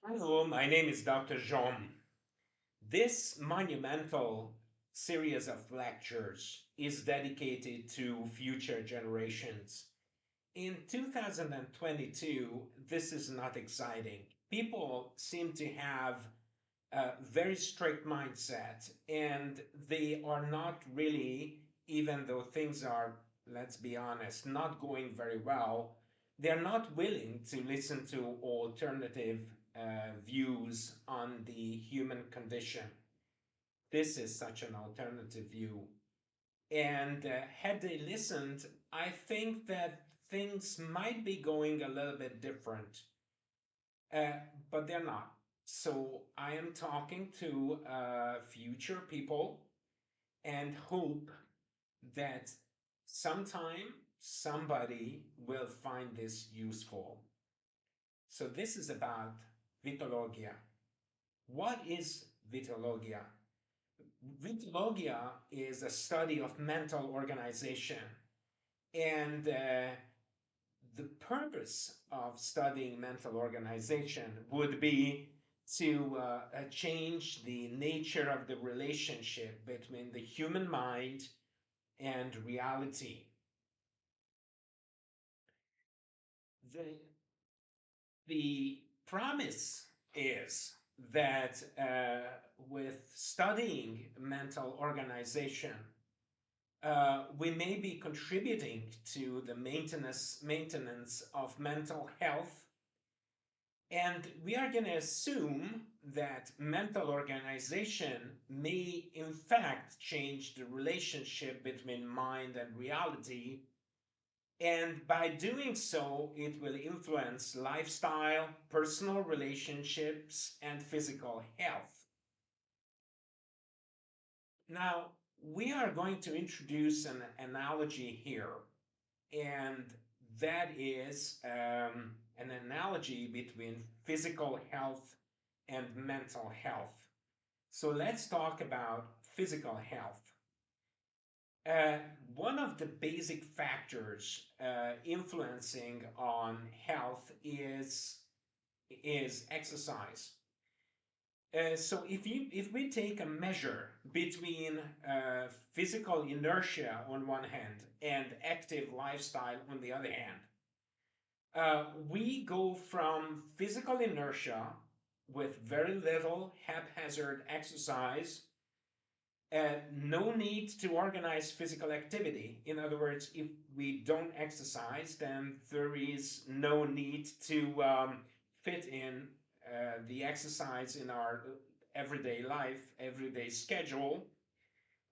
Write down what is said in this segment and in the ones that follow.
Hello, my name is Dr. Jean. This monumental series of lectures is dedicated to future generations. In 2022, this is not exciting. People seem to have a very strict mindset, and they are not really, even though things are, let's be honest, not going very well, they're not willing to listen to alternative views on the human condition. This is such an alternative view. And had they listened, I think that things might be going a little bit different, uh, but they're not. So I am talking to future people and hope that sometime somebody will find this useful. So this is about Vitologia. What is Vitologia? Vitologia is a study of mental organization, and the purpose of studying mental organization would be to change the nature of the relationship between the human mind and reality. The, the promise is that with studying mental organization, we may be contributing to the maintenance of mental health. And we are going to assume that mental organization may, in fact, change the relationship between mind and reality. And by doing so, it will influence lifestyle, personal relationships, and physical health. Now, we are going to introduce an analogy here, and that is an analogy between physical health and mental health. So let's talk about physical health. Uh, One of the basic factors influencing on health is exercise. So if we take a measure between physical inertia on one hand and active lifestyle on the other hand, we go from physical inertia with very little haphazard exercise, no need to organize physical activity. In other words, if we don't exercise, then there is no need to fit in the exercise in our everyday life, everyday schedule.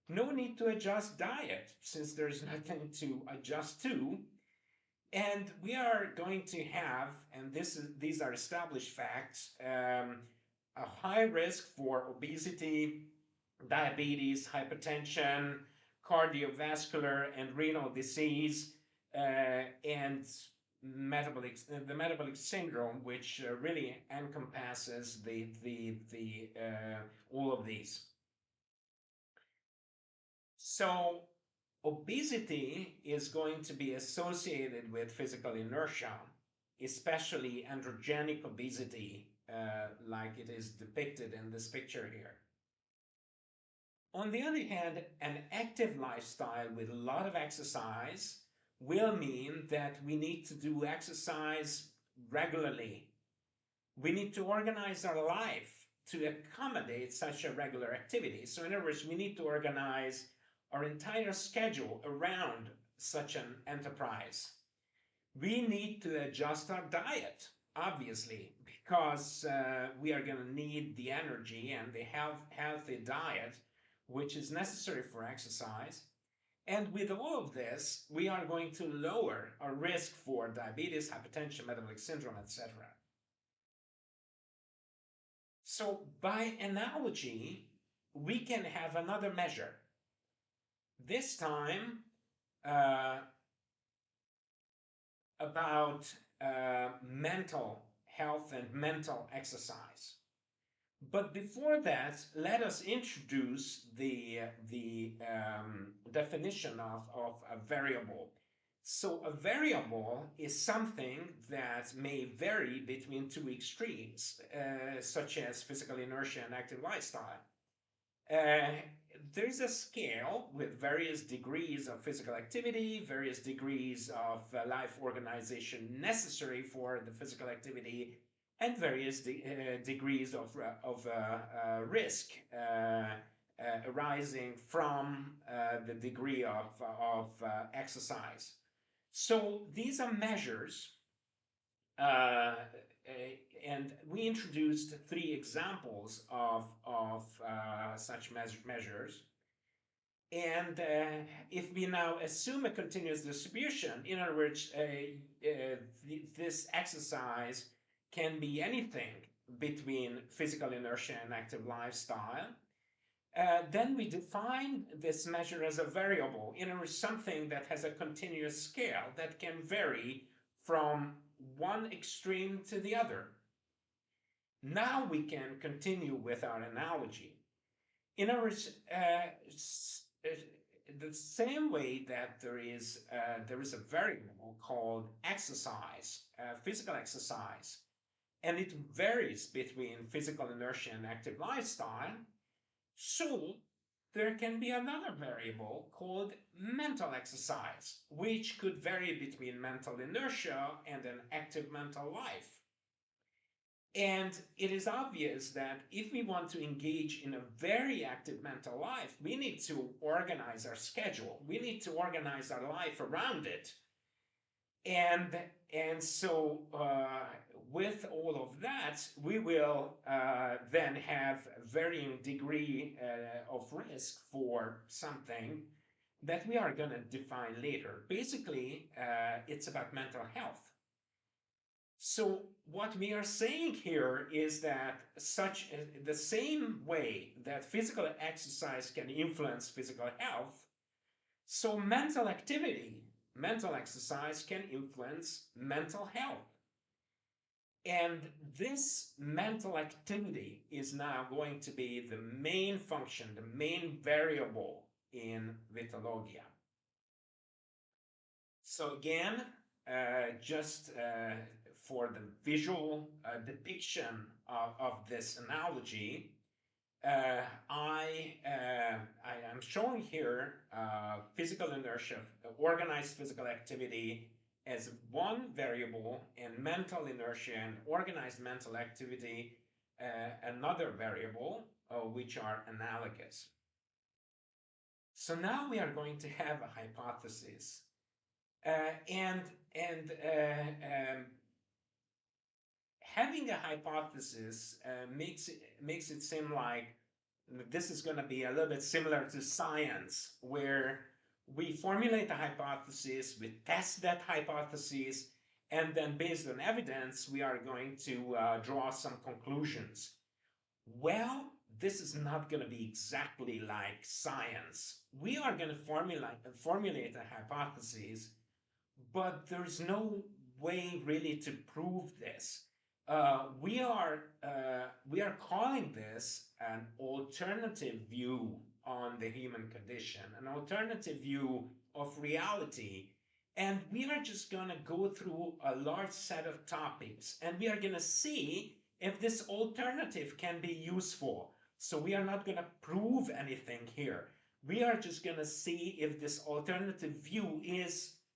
No need to adjust diet since there's nothing to adjust to. And we are going to have, and these are established facts, a high risk for obesity, diabetes, hypertension, cardiovascular and renal disease, and the metabolic syndrome, which really encompasses the all of these. So obesity is going to be associated with physical inertia, especially androgenic obesity, like it is depicted in this picture here. On the other hand, an active lifestyle with a lot of exercise will mean that we need to do exercise regularly. We need to organize our life to accommodate such a regular activity. So, in other words, we need to organize our entire schedule around such an enterprise. We need to adjust our diet, obviously, because we are going to need the energy and the healthy diet, which is necessary for exercise. And with all of this, we are going to lower our risk for diabetes, hypertension, metabolic syndrome, etc. So, by analogy, we can have another measure. This time, uh, about mental health and mental exercise. But before that, let us introduce the definition of a variable. So a variable is something that may vary between two extremes, such as physical inertia and active lifestyle. Uh, there's a scale with various degrees of physical activity, various degrees of life organization necessary for the physical activity, and various degrees of risk arising from the degree of exercise. So these are measures, uh, and we introduced three examples of such measures. And if we now assume a continuous distribution, in other words, this exercise can be anything between physical inertia and active lifestyle, then we define this measure as a variable, in other words, something that has a continuous scale that can vary from one extreme to the other. Now we can continue with our analogy. In other words, the same way that there is a variable called exercise, physical exercise, and it varies between physical inertia and active lifestyle, so there can be another variable called mental exercise, which could vary between mental inertia and an active mental life. And it is obvious that if we want to engage in a very active mental life, we need to organize our schedule. We need to organize our life around it. And, and so, with all of that, we will then have a varying degree of risk for something that we are going to define later. Basically, it's about mental health. So what we are saying here is that the same way that physical exercise can influence physical health, so mental exercise can influence mental health. And this mental activity is now going to be the main function, the main variable in Vitologia. So again, just for the visual depiction of this analogy, I am showing here physical inertia, organized physical activity as one variable, and mental inertia and organized mental activity another variable, which are analogous. So now we are going to have a hypothesis. And having a hypothesis makes it seem like this is going to be a little bit similar to science, where we formulate a hypothesis, we test that hypothesis, and then based on evidence, we are going to draw some conclusions. Well, this is not going to be exactly like science. We are going to formulate a hypothesis, but there's no way really to prove this. We are calling this an alternative view on the human condition, an alternative view of reality. And we are just going to go through a large set of topics, and we are going to see if this alternative can be useful. So we are not going to prove anything here. We are just going to see if this alternative view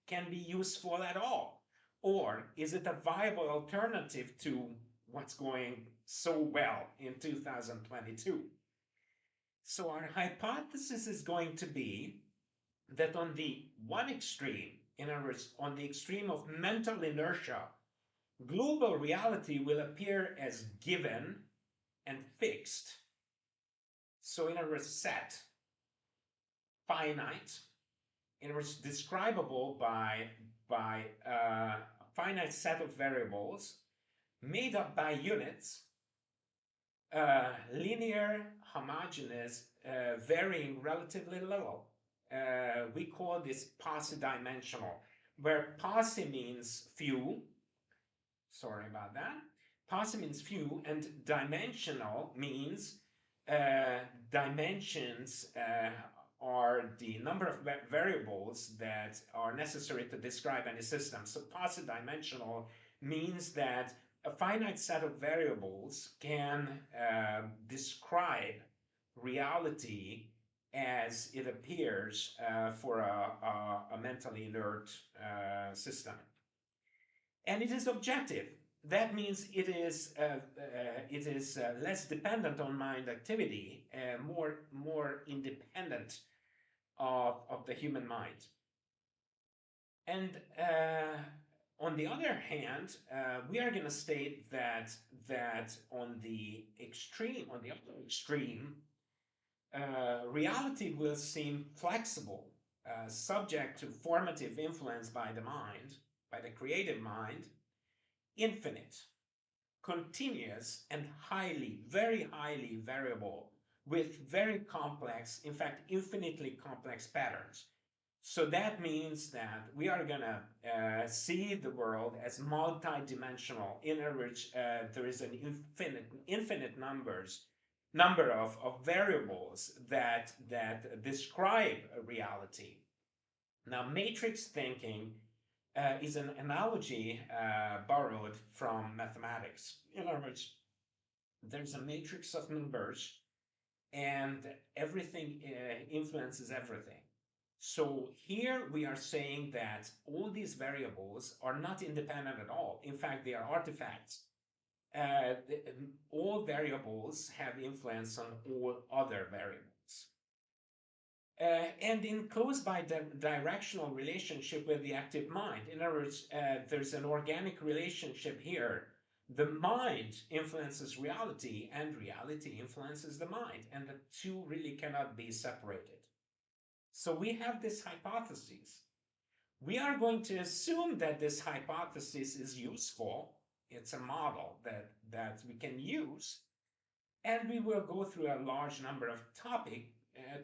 can be useful at all, or is it a viable alternative to what's going so well in 2022? So our hypothesis is going to be that on the one extreme, in other words, on the extreme of mental inertia, global reality will appear as given and fixed. So in other words, set, finite, in other words, describable by a finite set of variables made up by units, linear, homogeneous, varying relatively little. We call this posi-dimensional, where posi means few. Sorry about that. Posi means few, and dimensional means dimensions are the number of variables that are necessary to describe any system. So posit-dimensional means that a finite set of variables can describe reality as it appears for a mentally inert system. And it is objective. That means it is less dependent on mind activity, more independent of the human mind. And on the other hand, we are going to state that on the extreme, on the other extreme, reality will seem flexible, subject to formative influence by the mind, by the creative mind, infinite, continuous, and very highly variable, with very complex, in fact, infinitely complex patterns. So that means that we are gonna see the world as multi-dimensional, in which there is an infinite number of variables that describe a reality. Now, matrix thinking is an analogy borrowed from mathematics. In other words, there's a matrix of numbers, and everything influences everything. So here we are saying that all these variables are not independent at all. In fact, they are artifacts. All variables have influence on all other variables. And in close bi-directional relationship with the active mind. In other words, there's an organic relationship here. The mind influences reality, and reality influences the mind, and the two really cannot be separated. So we have this hypothesis. We are going to assume that this hypothesis is useful. It's a model that we can use, and we will go through a large number of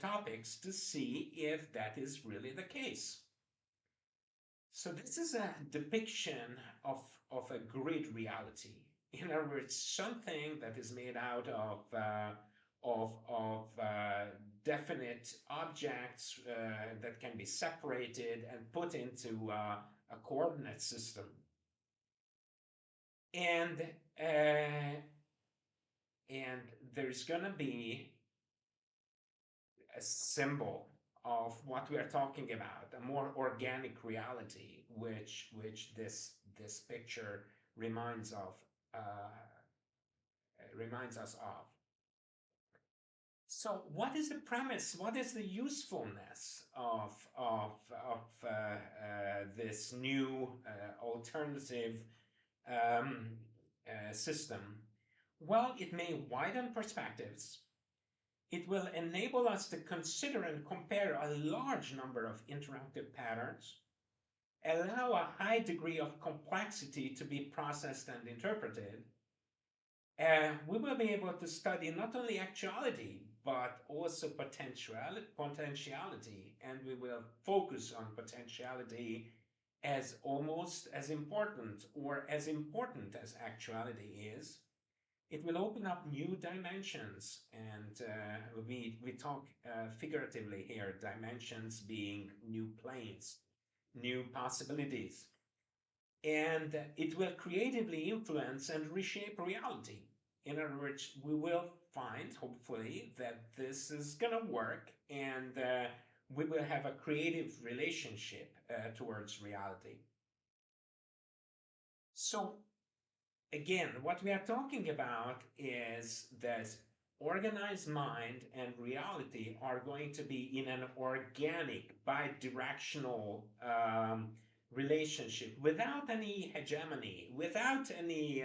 topics to see if that is really the case. So this is a depiction of a grid reality. In other words, something that is made out of definite objects that can be separated and put into a coordinate system. And and there's gonna be a symbol of what we are talking about, a more organic reality, which this picture reminds of reminds us of. So, what is the premise? What is the usefulness of this new alternative system? Well, it may widen perspectives. It will enable us to consider and compare a large number of interactive patterns, allow a high degree of complexity to be processed and interpreted. We will be able to study not only actuality, but also potentiality, and we will focus on potentiality as almost as important or as important as actuality is. It will open up new dimensions, and we talk figuratively here, dimensions being new planes, new possibilities. And it will creatively influence and reshape reality. In other words, we will find, hopefully, that this is going to work, and we will have a creative relationship towards reality. So, again, what we are talking about is that organized mind and reality are going to be in an organic, bi-directional relationship without any hegemony, without any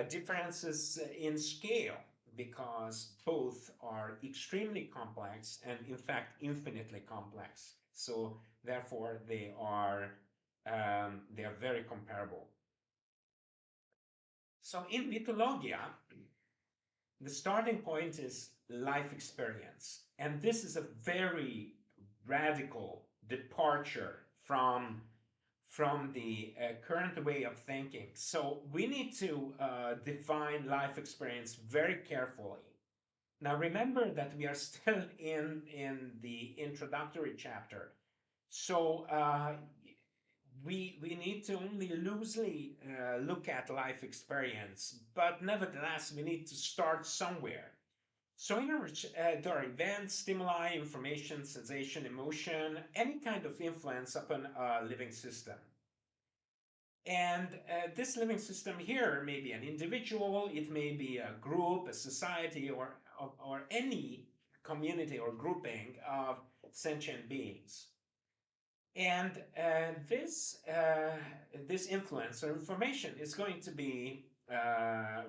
differences in scale, because both are extremely complex and, in fact, infinitely complex. So, therefore, they are very comparable. So in Vitologia, the starting point is life experience. And this is a very radical departure from the current way of thinking. So we need to define life experience very carefully. Now remember that we are still in the introductory chapter. So we need to only loosely look at life experience, but nevertheless, we need to start somewhere. So, in other words, there are events, stimuli, information, sensation, emotion, any kind of influence upon a living system. And this living system here may be an individual, it may be a group, a society, or any community or grouping of sentient beings. And this influence or information is going to be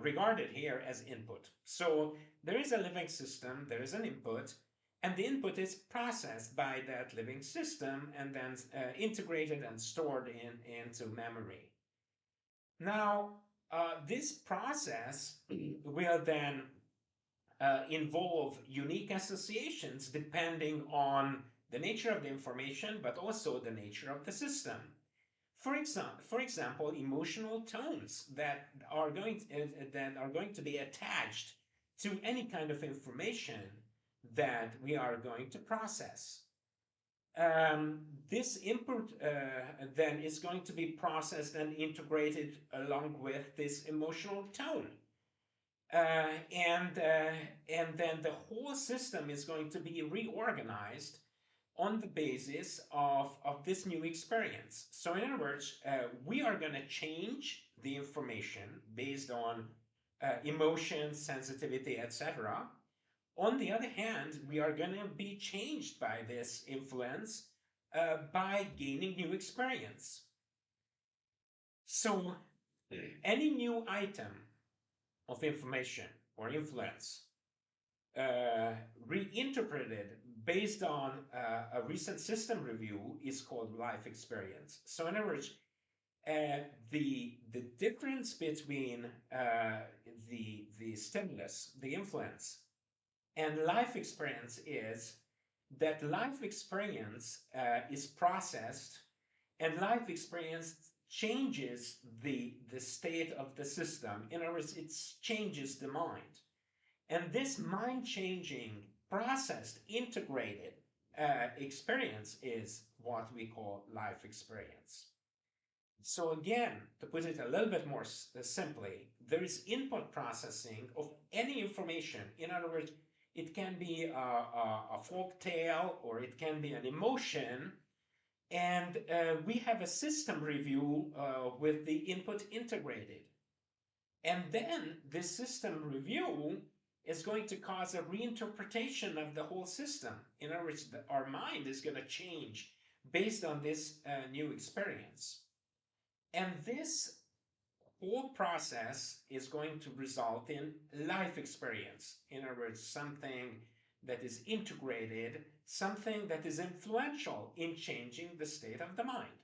regarded here as input. So there is a living system, there is an input, and the input is processed by that living system and then integrated and stored into memory. Now, this process will then involve unique associations depending on the nature of the information, but also the nature of the system. For example, emotional tones that are going to be attached to any kind of information that we are going to process. This input then is going to be processed and integrated along with this emotional tone. Uh, and, uh, and then the whole system is going to be reorganized on the basis of this new experience. So in other words, we are going to change the information based on emotion, sensitivity, etc. On the other hand, we are going to be changed by this influence by gaining new experience. So any new item of information or influence uh, reinterpreted based on a recent system review is called life experience. So in other words, the difference between the stimulus, the influence, and life experience is that life experience is processed, and life experience changes the state of the system. In other words, it changes the mind. And this mind changing, processed, integrated experience is what we call life experience. So, again, to put it a little bit more simply, there is input processing of any information. In other words, it can be a folk tale or it can be an emotion. And we have a system review with the input integrated. And then this system review is going to cause a reinterpretation of the whole system. In other words, our mind is going to change based on this new experience. And this whole process is going to result in life experience. In other words, something that is integrated, something that is influential in changing the state of the mind.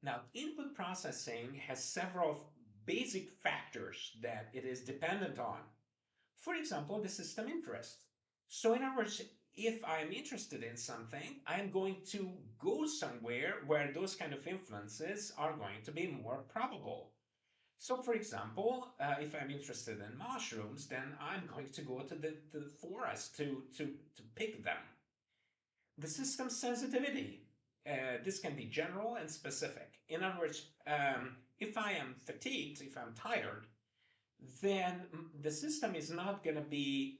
Now, input processing has several basic factors that it is dependent on. For example, the system interest. So, in other words, if I'm interested in something, I'm going to go somewhere where those kind of influences are going to be more probable. So, for example, if I'm interested in mushrooms, then I'm going to go to the forest to pick them. The system sensitivity. This can be general and specific. In other words, if I am fatigued, if I'm tired, then the system is not going to be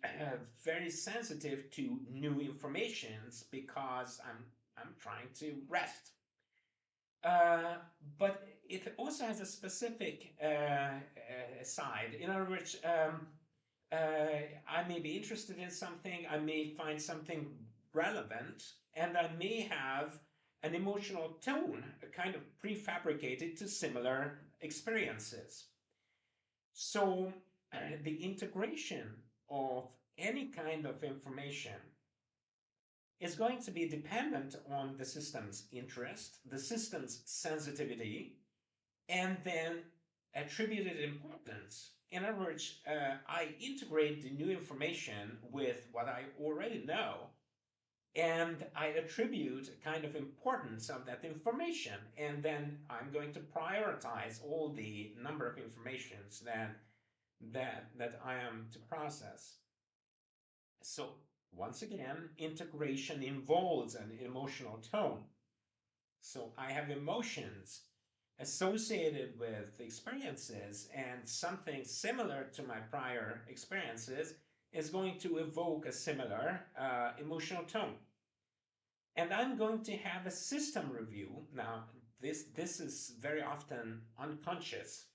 very sensitive to new informations because I'm trying to rest. Uh, but it also has a specific side. In other words, I may be interested in something, I may find something relevant, and I may have an emotional tone, kind of prefabricated to similar experiences. So, the integration of any kind of information is going to be dependent on the system's interest, the system's sensitivity, and then attributed importance. In other words, I integrate the new information with what I already know, and I attribute a kind of importance of that information, and then I'm going to prioritize all the number of informations that I am to process. So, once again, integration involves an emotional tone. So, I have emotions associated with experiences, and something similar to my prior experiences is going to evoke a similar emotional tone. And I'm going to have a system review. Now, this is very often unconscious,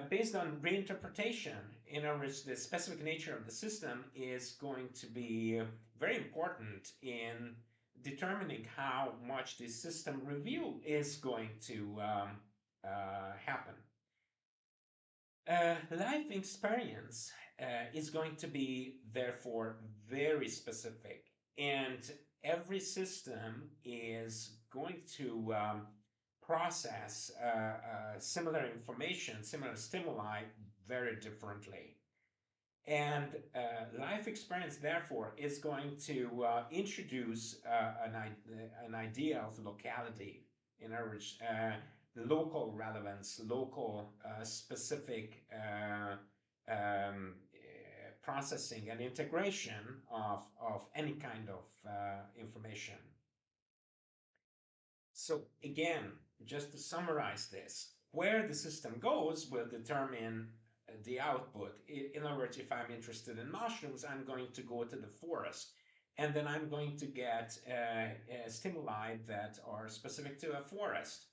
based on reinterpretation. In other words, the specific nature of the system is going to be very important in determining how much this system review is going to happen. Life experience is going to be, therefore, very specific, and every system is going to process similar information, similar stimuli very differently. And life experience, therefore, is going to introduce an idea of locality. In other words, local relevance, local specific processing and integration of any kind of information. So again, just to summarize this, where the system goes will determine the output. In other words, if I'm interested in mushrooms, I'm going to go to the forest, and then I'm going to get stimuli that are specific to a forest.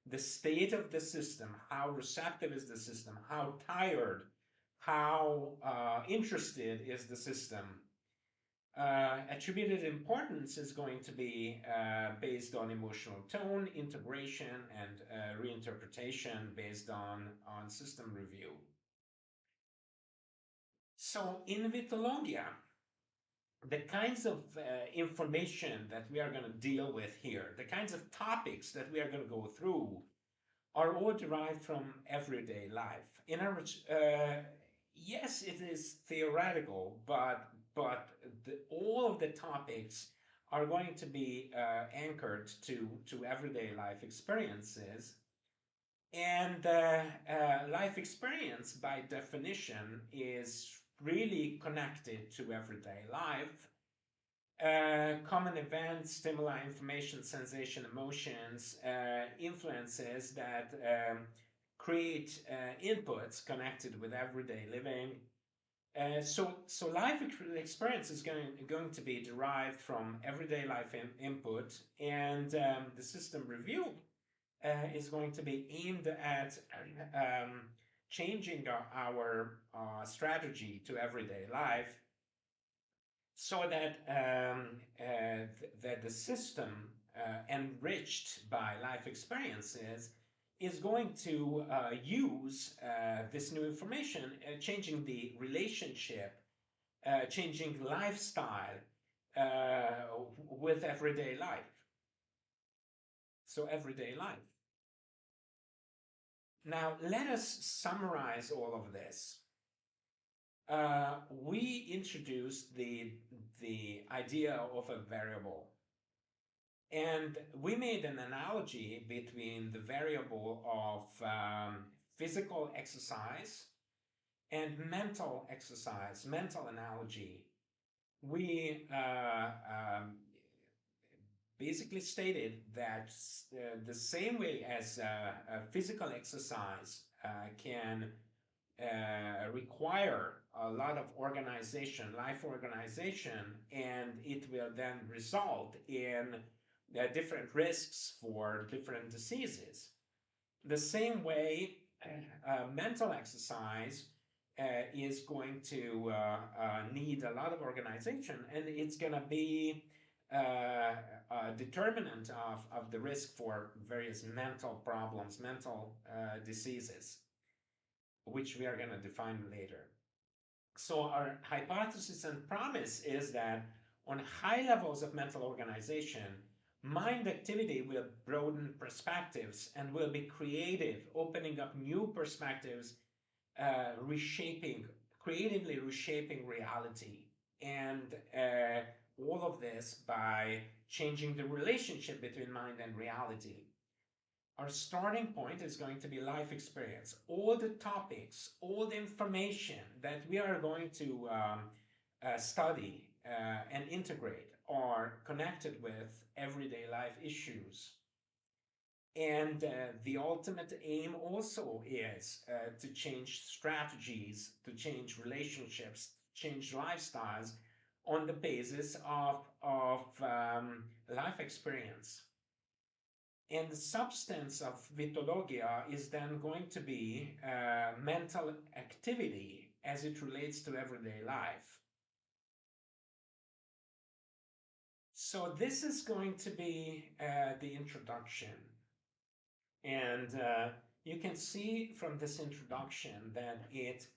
The state of the system, how receptive is the system, how tired, how interested is the system, attributed importance is going to be based on emotional tone, integration, and reinterpretation based on system review. So in Vitologia, the kinds of information that we are going to deal with here, the kinds of topics that we are going to go through, are all derived from everyday life. In other words, yes, it is theoretical, but all of the topics are going to be anchored to everyday life experiences. And life experience, by definition, is really connected to everyday life. Common events, stimuli, information, sensation, emotions, influences that create inputs connected with everyday living. So life experience is going to be derived from everyday life input, and the system review is going to be aimed at changing our strategy to everyday life, so that that the system enriched by life experiences is going to use this new information, changing the relationship, changing lifestyle with everyday life. So everyday life. Now let us summarize all of this. We introduced the idea of a variable. And we made an analogy between the variable of physical exercise and mental exercise, mental analogy. We basically stated that the same way as physical exercise can require a lot of organization, life organization, and it will then result in different risks for different diseases. The same way, mental exercise is going to need a lot of organization, and it's going to be a determinant of the risk for various mental problems, mental diseases, which we are going to define later. So our hypothesis and promise is that on high levels of mental organization, mind activity will broaden perspectives and will be creative, opening up new perspectives, reshaping, creatively reshaping reality. And all of this by changing the relationship between mind and reality. Our starting point is going to be life experience. All the topics, all the information that we are going to study and integrate are connected with everyday life issues. And the ultimate aim also is to change strategies, to change relationships, change lifestyles on the basis of life experience. And the substance of Vitologia is then going to be mental activity as it relates to everyday life. So this is going to be the introduction. And you can see from this introduction that it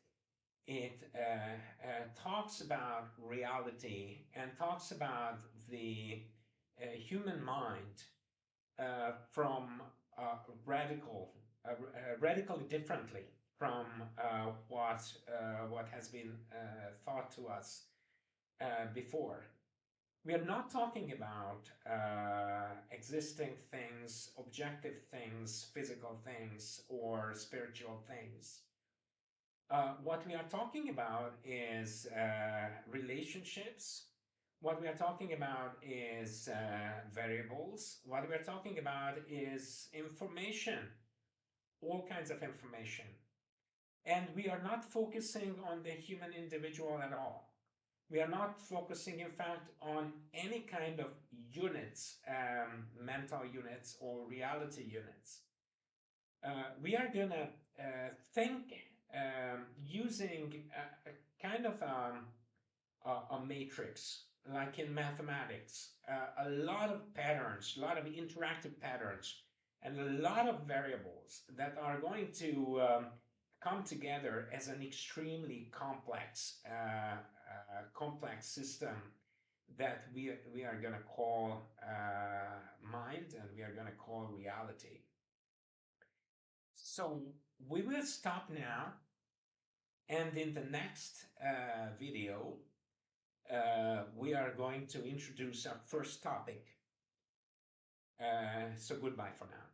talks about reality and talks about the human mind from radically differently from what has been thought to us before. We are not talking about existing things, objective things, physical things, or spiritual things. What we are talking about is relationships. What we are talking about is variables. What we are talking about is information, all kinds of information. And we are not focusing on the human individual at all. We are not focusing, in fact, on any kind of units, mental units or reality units. We are going to think using a kind of a matrix, like in mathematics, a lot of patterns, a lot of interactive patterns, and a lot of variables that are going to come together as an extremely complex system that we are going to call mind, and we are going to call reality. So we will stop now, and in the next video we are going to introduce our first topic. So goodbye for now.